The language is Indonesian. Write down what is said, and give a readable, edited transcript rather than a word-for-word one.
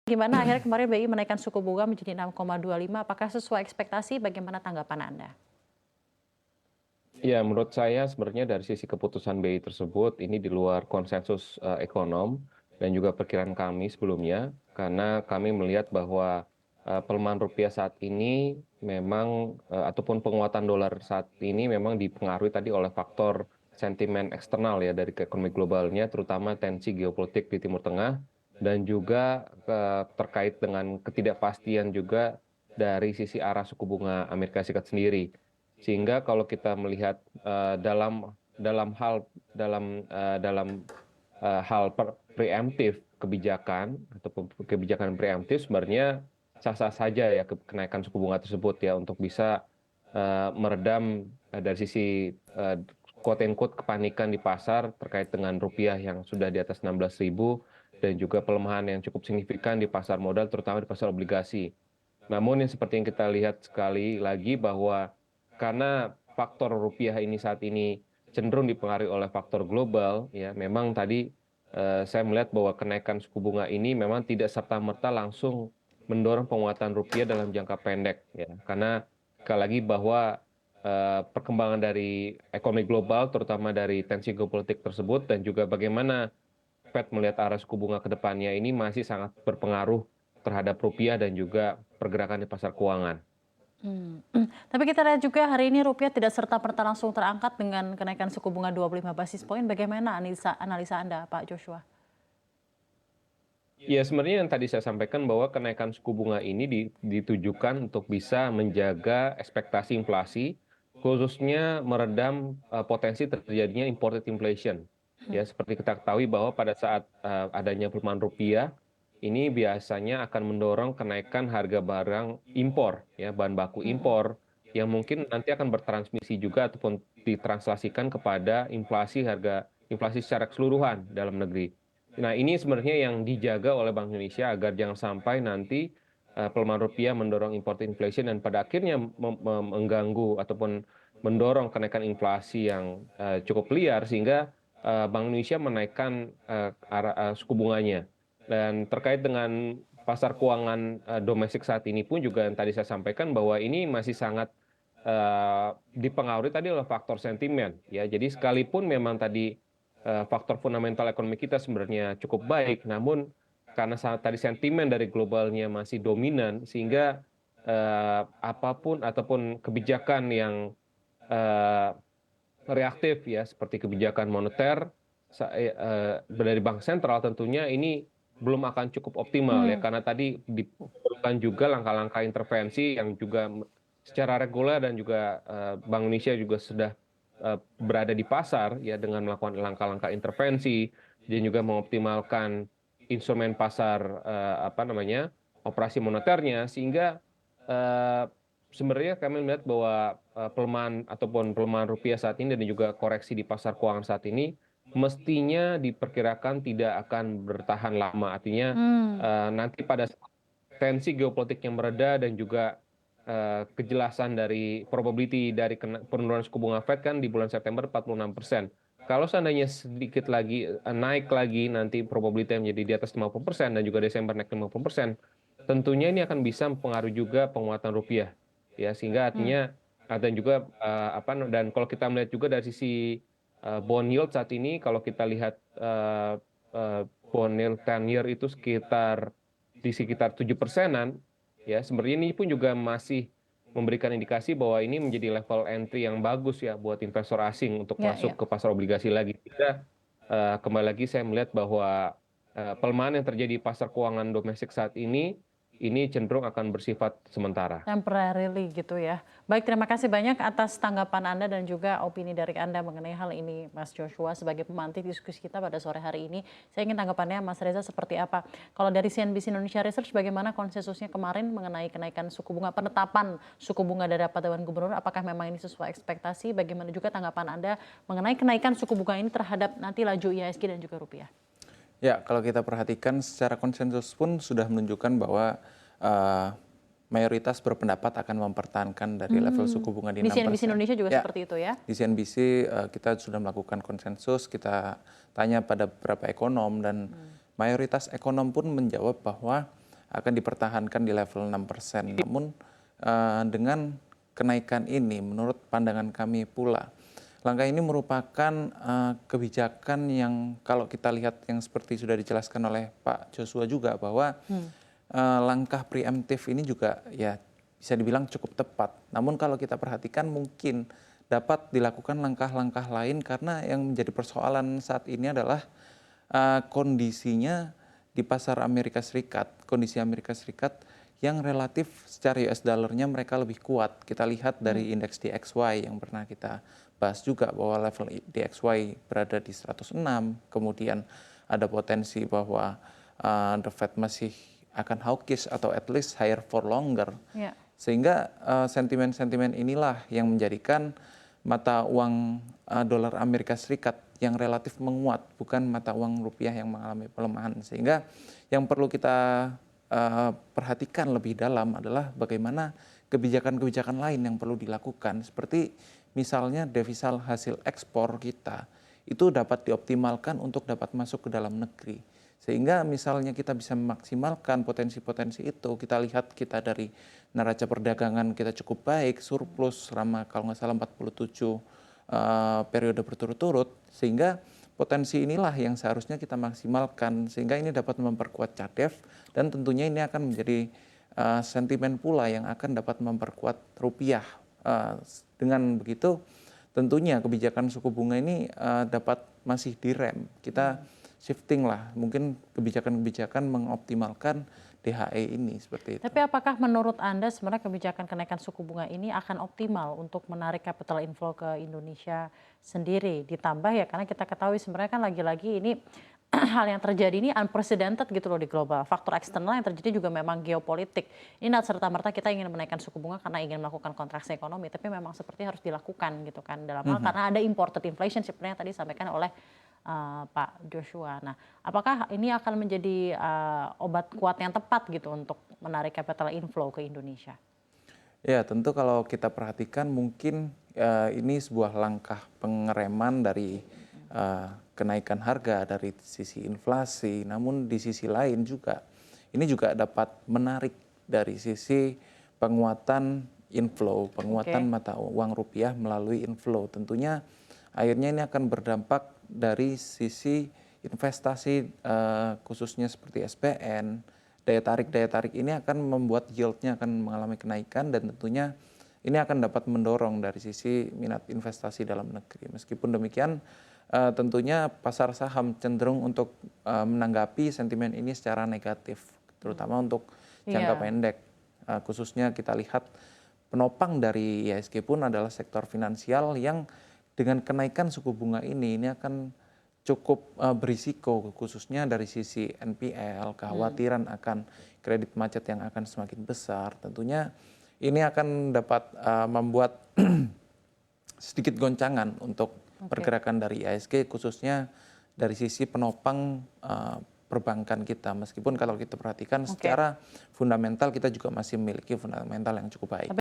Gimana akhirnya kemarin BI menaikkan suku bunga menjadi 6,25, apakah sesuai ekspektasi? Bagaimana tanggapan Anda? Ya, menurut saya sebenarnya dari sisi keputusan BI tersebut ini di luar konsensus ekonom dan juga perkiraan kami sebelumnya, karena kami melihat bahwa pelemahan rupiah saat ini memang ataupun penguatan dolar saat ini memang dipengaruhi tadi oleh faktor sentimen eksternal ya dari ekonomi globalnya, terutama tensi geopolitik di Timur Tengah dan juga terkait dengan ketidakpastian juga dari sisi arah suku bunga Amerika Serikat sendiri. Sehingga kalau kita melihat dalam hal preemptif kebijakan ataupun kebijakan preemptif sebenarnya sah-sah saja ya kenaikan suku bunga tersebut ya untuk bisa meredam dari sisi quote unquote kepanikan di pasar terkait dengan rupiah yang sudah di atas 16.000 dan juga pelemahan yang cukup signifikan di pasar modal terutama di pasar obligasi. Namun yang seperti yang kita lihat sekali lagi bahwa karena faktor rupiah ini saat ini cenderung dipengaruhi oleh faktor global, ya memang tadi saya melihat bahwa kenaikan suku bunga ini memang tidak serta-merta langsung mendorong penguatan rupiah dalam jangka pendek, ya karena sekali lagi bahwa perkembangan dari ekonomi global, terutama dari tensi geopolitik tersebut dan juga bagaimana Fed melihat arah suku bunga ke depannya ini masih sangat berpengaruh terhadap rupiah dan juga pergerakan di pasar keuangan. Tapi kita lihat juga hari ini rupiah tidak serta-merta langsung terangkat dengan kenaikan suku bunga 25 basis poin. Bagaimana analisa Anda, Pak Joshua? Ya, sebenarnya yang tadi saya sampaikan bahwa kenaikan suku bunga ini ditujukan untuk bisa menjaga ekspektasi inflasi, khususnya meredam potensi terjadinya imported inflation. Ya, seperti kita ketahui bahwa pada saat adanya pelemahan rupiah, ini biasanya akan mendorong kenaikan harga barang impor, ya, bahan baku impor, yang mungkin nanti akan bertransmisi juga ataupun ditranslasikan kepada inflasi secara keseluruhan dalam negeri. Nah, ini sebenarnya yang dijaga oleh Bank Indonesia agar jangan sampai nanti pelemahan rupiah mendorong import inflation dan pada akhirnya mengganggu ataupun mendorong kenaikan inflasi yang cukup liar sehingga Bank Indonesia menaikkan suku bunganya. Dan terkait dengan pasar keuangan domestik saat ini pun juga yang tadi saya sampaikan bahwa ini masih sangat dipengaruhi tadi oleh faktor sentimen ya. Jadi sekalipun memang tadi faktor fundamental ekonomi kita sebenarnya cukup baik, namun karena saat tadi sentimen dari globalnya masih dominan, sehingga apapun ataupun kebijakan yang eh, reaktif ya, seperti kebijakan moneter dari bank sentral tentunya ini belum akan cukup optimal ya, Hmm. karena tadi diperlukan juga langkah-langkah intervensi yang juga secara reguler dan juga Bank Indonesia juga sudah berada di pasar ya dengan melakukan langkah-langkah intervensi dan juga mengoptimalkan instrumen pasar apa namanya operasi moneternya sehingga eh, sebenarnya kami melihat bahwa pelemahan rupiah saat ini dan juga koreksi di pasar keuangan saat ini mestinya diperkirakan tidak akan bertahan lama. Artinya Hmm. nanti pada tensi geopolitik yang mereda dan juga kejelasan dari probability dari penurunan suku bunga Fed kan di bulan September 46%. Kalau seandainya sedikit lagi naik lagi nanti probability menjadi di atas 50% dan juga Desember naik 50%, tentunya ini akan bisa mempengaruhi juga penguatan rupiah. Ya, sehingga Hmm. artinya dan juga dan kalau kita melihat juga dari sisi bond yield saat ini kalau kita lihat bond yield 10 year itu di sekitar 7%-an ya sebenarnya ini pun juga masih memberikan indikasi bahwa ini menjadi level entry yang bagus ya buat investor asing untuk Ya, masuk ya. ke pasar obligasi lagi. Sehingga kembali lagi saya melihat bahwa pelemahan yang terjadi di pasar keuangan domestik saat ini cenderung akan bersifat sementara. Temporarily gitu ya. Baik, terima kasih banyak atas tanggapan Anda dan juga opini dari Anda mengenai hal ini, Mas Joshua, sebagai pemantik diskusi kita pada sore hari ini. Saya ingin tanggapannya Mas Reza seperti apa. Kalau dari CNBC Indonesia Research, bagaimana konsensusnya kemarin mengenai kenaikan suku bunga, penetapan suku bunga dari rapat Dewan Gubernur, apakah memang ini sesuai ekspektasi? Bagaimana juga tanggapan Anda mengenai kenaikan suku bunga ini terhadap nanti laju IHSG dan juga rupiah? Ya, kalau kita perhatikan secara konsensus pun sudah menunjukkan bahwa mayoritas berpendapat akan mempertahankan dari level suku bunga di Di 6%. CNBC Indonesia juga Ya, seperti itu ya? di CNBC kita sudah melakukan konsensus, kita tanya pada beberapa ekonom dan mayoritas ekonom pun menjawab bahwa akan dipertahankan di level 6%. Namun dengan kenaikan ini menurut pandangan kami pula, langkah ini merupakan kebijakan yang kalau kita lihat yang seperti sudah dijelaskan oleh Pak Joshua juga bahwa langkah preemptif ini juga ya bisa dibilang cukup tepat. Namun kalau kita perhatikan mungkin dapat dilakukan langkah-langkah lain karena yang menjadi persoalan saat ini adalah kondisinya di pasar Amerika Serikat, kondisi Amerika Serikat yang relatif secara US dollarnya mereka lebih kuat. Kita lihat dari indeks DXY yang pernah kita bahas juga bahwa level DXY berada di 106, kemudian ada potensi bahwa the Fed masih akan hawkish atau at least higher for longer. Ya. Sehingga sentimen-sentimen inilah yang menjadikan mata uang dolar Amerika Serikat yang relatif menguat, bukan mata uang rupiah yang mengalami pelemahan. Sehingga yang perlu kita perhatikan lebih dalam adalah bagaimana kebijakan-kebijakan lain yang perlu dilakukan. Seperti misalnya devisa hasil ekspor kita itu dapat dioptimalkan untuk dapat masuk ke dalam negeri. Sehingga misalnya kita bisa memaksimalkan potensi-potensi itu, kita lihat kita dari neraca perdagangan kita cukup baik, surplus selama kalau nggak salah 47 periode berturut-turut, sehingga potensi inilah yang seharusnya kita maksimalkan, sehingga ini dapat memperkuat CADEV dan tentunya ini akan menjadi sentimen pula yang akan dapat memperkuat rupiah. Dengan begitu tentunya kebijakan suku bunga ini dapat masih direm. Kita shifting lah, mungkin kebijakan-kebijakan mengoptimalkan DHE ini seperti itu. Tapi apakah menurut Anda sebenarnya kebijakan kenaikan suku bunga ini akan optimal untuk menarik capital inflow ke Indonesia sendiri? Ditambah ya karena kita ketahui sebenarnya kan lagi-lagi ini hal yang terjadi ini unprecedented gitu loh di global. Faktor eksternal yang terjadi juga memang geopolitik. Ini not serta-merta kita ingin menaikkan suku bunga karena ingin melakukan kontraksi ekonomi, tapi memang seperti harus dilakukan gitu kan dalam hal karena ada imported inflation seperti yang tadi disampaikan oleh Pak Joshua. Nah, apakah ini akan menjadi obat kuat yang tepat gitu untuk menarik capital inflow ke Indonesia? Ya, tentu kalau kita perhatikan mungkin ini sebuah langkah pengereman dari kenaikan harga dari sisi inflasi, namun di sisi lain juga ini juga dapat menarik dari sisi penguatan inflow, penguatan mata uang rupiah melalui inflow. Tentunya akhirnya ini akan berdampak dari sisi investasi khususnya seperti SPN, daya tarik ini akan membuat yieldnya akan mengalami kenaikan dan tentunya ini akan dapat mendorong dari sisi minat investasi dalam negeri. Meskipun demikian tentunya pasar saham cenderung untuk menanggapi sentimen ini secara negatif, terutama untuk jangka pendek. Khususnya kita lihat penopang dari IHSG pun adalah sektor finansial yang dengan kenaikan suku bunga ini akan cukup berisiko khususnya dari sisi NPL, kekhawatiran akan kredit macet yang akan semakin besar. Tentunya ini akan dapat membuat sedikit goncangan untuk pergerakan dari IHSG khususnya dari sisi penopang perbankan kita. Meskipun kalau kita perhatikan secara fundamental kita juga masih memiliki fundamental yang cukup baik.